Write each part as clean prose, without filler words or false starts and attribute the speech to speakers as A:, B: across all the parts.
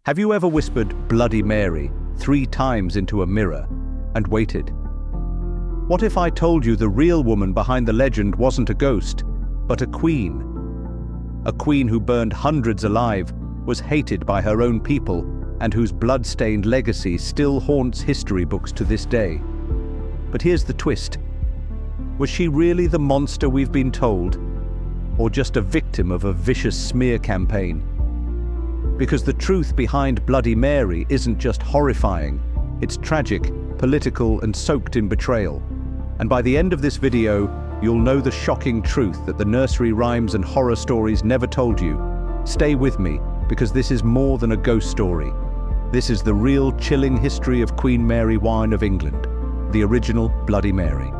A: Have you ever whispered Bloody Mary 3 times into a mirror and waited? What if I told you the real woman behind the legend wasn't a ghost, but a queen? A queen who burned hundreds alive, was hated by her own people, and whose blood-stained legacy still haunts history books to this day. But here's the twist. Was she really the monster we've been told, or just a victim of a vicious smear campaign? Because the truth behind Bloody Mary isn't just horrifying, it's tragic, political, and soaked in betrayal. And by the end of this video, you'll know the shocking truth that the nursery rhymes and horror stories never told you. Stay with me, because this is more than a ghost story. This is the real chilling history of Queen Mary I of England, the original Bloody Mary.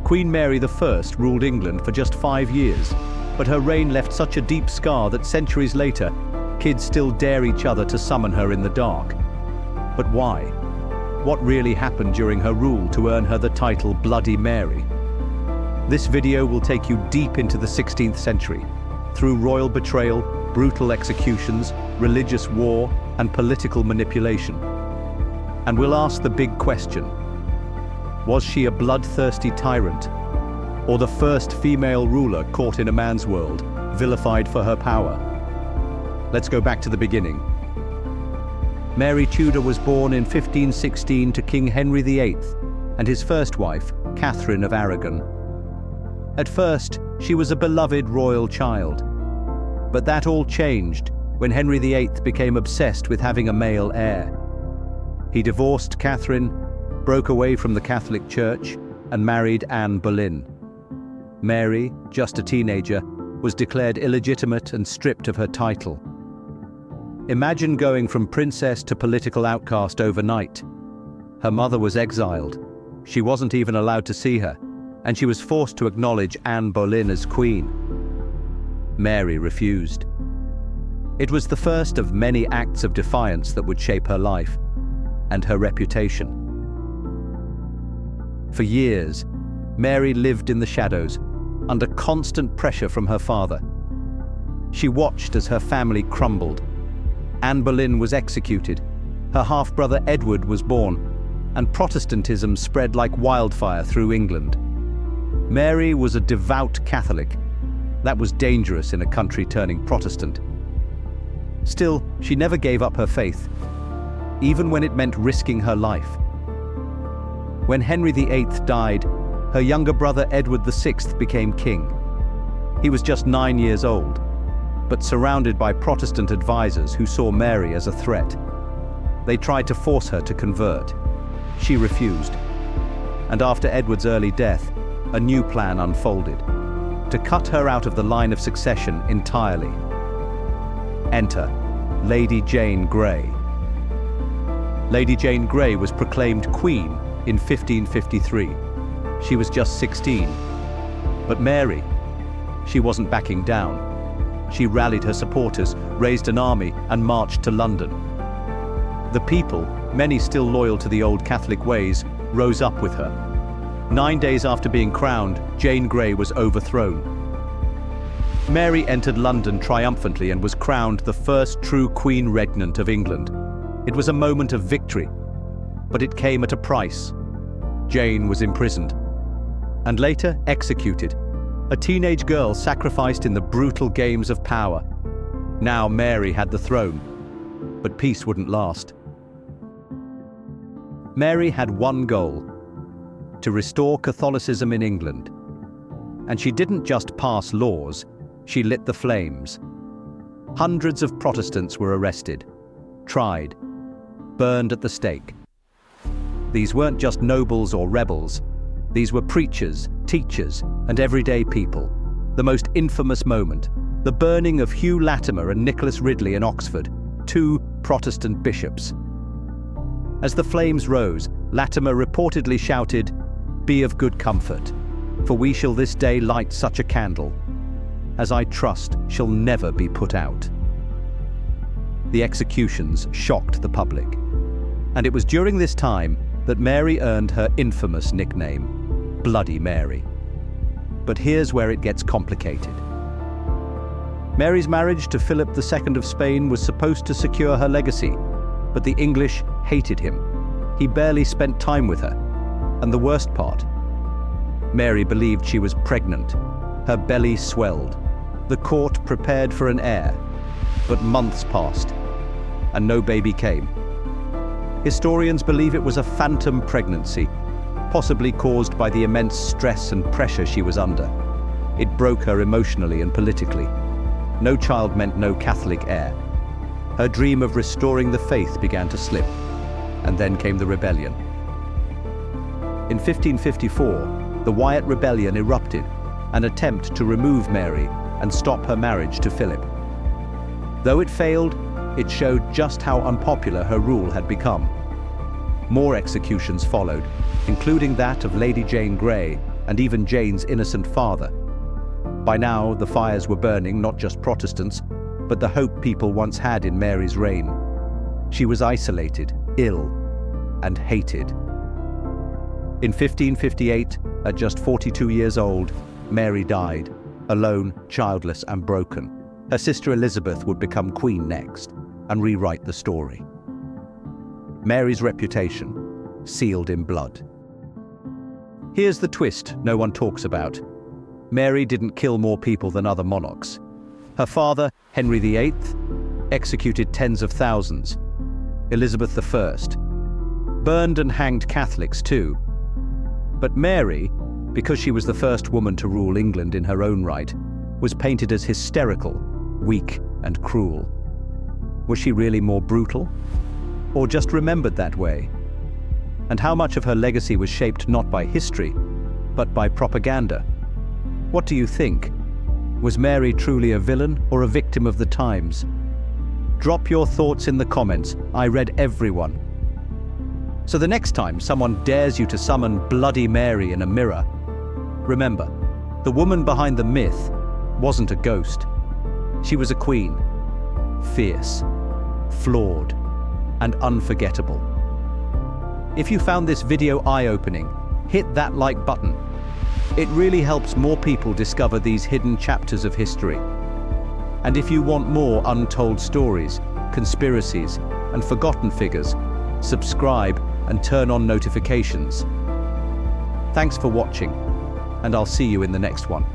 A: Queen Mary I ruled England for just 5 years, but her reign left such a deep scar that centuries later, kids still dare each other to summon her in the dark. But why? What really happened during her rule to earn her the title Bloody Mary? This video will take you deep into the 16th century, through royal betrayal, brutal executions, religious war, and political manipulation. And we'll ask the big question: was she a bloodthirsty tyrant, or the first female ruler caught in a man's world, vilified for her power? Let's go back to the beginning. Mary Tudor was born in 1516 to King Henry VIII and his first wife, Catherine of Aragon. At first, she was a beloved royal child. But that all changed when Henry VIII became obsessed with having a male heir. He divorced Catherine, broke away from the Catholic Church, and married Anne Boleyn. Mary, just a teenager, was declared illegitimate and stripped of her title. Imagine going from princess to political outcast overnight. Her mother was exiled. She wasn't even allowed to see her, and she was forced to acknowledge Anne Boleyn as queen. Mary refused. It was the first of many acts of defiance that would shape her life and her reputation. For years, Mary lived in the shadows, under constant pressure from her father. She watched as her family crumbled. Anne Boleyn was executed, her half-brother Edward was born, and Protestantism spread like wildfire through England. Mary was a devout Catholic. That was dangerous in a country turning Protestant. Still, she never gave up her faith, even when it meant risking her life. When Henry VIII died, her younger brother Edward VI became king. He was just 9 years old, but surrounded by Protestant advisors who saw Mary as a threat. They tried to force her to convert. She refused. And after Edward's early death, a new plan unfolded: to cut her out of the line of succession entirely. Enter Lady Jane Grey. Lady Jane Grey was proclaimed queen in 1553. She was just 16. But Mary, she wasn't backing down. She rallied her supporters, raised an army, and marched to London. The people, many still loyal to the old Catholic ways, rose up with her. 9 days after being crowned, Jane Grey was overthrown. Mary entered London triumphantly and was crowned the first true Queen Regnant of England. It was a moment of victory, but it came at a price. Jane was imprisoned, and later executed. A teenage girl sacrificed in the brutal games of power. Now Mary had the throne, but peace wouldn't last. Mary had one goal: to restore Catholicism in England. And she didn't just pass laws, she lit the flames. Hundreds of Protestants were arrested, tried, burned at the stake. These weren't just nobles or rebels. These were preachers, teachers, and everyday people. The most infamous moment: the burning of Hugh Latimer and Nicholas Ridley in Oxford, 2 Protestant bishops. As the flames rose, Latimer reportedly shouted, "Be of good comfort, for we shall this day light such a candle, as I trust shall never be put out." The executions shocked the public, and it was during this time that Mary earned her infamous nickname, Bloody Mary. But here's where it gets complicated. Mary's marriage to Philip II of Spain was supposed to secure her legacy, but the English hated him. He barely spent time with her. And the worst part, Mary believed she was pregnant. Her belly swelled. The court prepared for an heir, but months passed, and no baby came. Historians believe it was a phantom pregnancy, possibly caused by the immense stress and pressure she was under. It broke her emotionally and politically. No child meant no Catholic heir. Her dream of restoring the faith began to slip, and then came the rebellion. In 1554, the Wyatt Rebellion erupted, an attempt to remove Mary and stop her marriage to Philip. Though it failed, it showed just how unpopular her rule had become. More executions followed, including that of Lady Jane Grey and even Jane's innocent father. By now, the fires were burning not just Protestants, but the hope people once had in Mary's reign. She was isolated, ill, and hated. In 1558, at just 42 years old, Mary died, alone, childless, and broken. Her sister Elizabeth would become queen next and rewrite the story. Mary's reputation, sealed in blood. Here's the twist no one talks about. Mary didn't kill more people than other monarchs. Her father, Henry VIII, executed tens of thousands. Elizabeth I burned and hanged Catholics too. But Mary, because she was the first woman to rule England in her own right, was painted as hysterical, weak, and cruel. Was she really more brutal? Or just remembered that way? And how much of her legacy was shaped not by history, but by propaganda? What do you think? Was Mary truly a villain or a victim of the times? Drop your thoughts in the comments. I read everyone. So the next time someone dares you to summon Bloody Mary in a mirror, remember, the woman behind the myth wasn't a ghost. She was a queen, fierce, flawed, and unforgettable. If you found this video eye-opening, hit that like button. It really helps more people discover these hidden chapters of history. And if you want more untold stories, conspiracies, and forgotten figures, subscribe and turn on notifications. Thanks for watching, and I'll see you in the next one.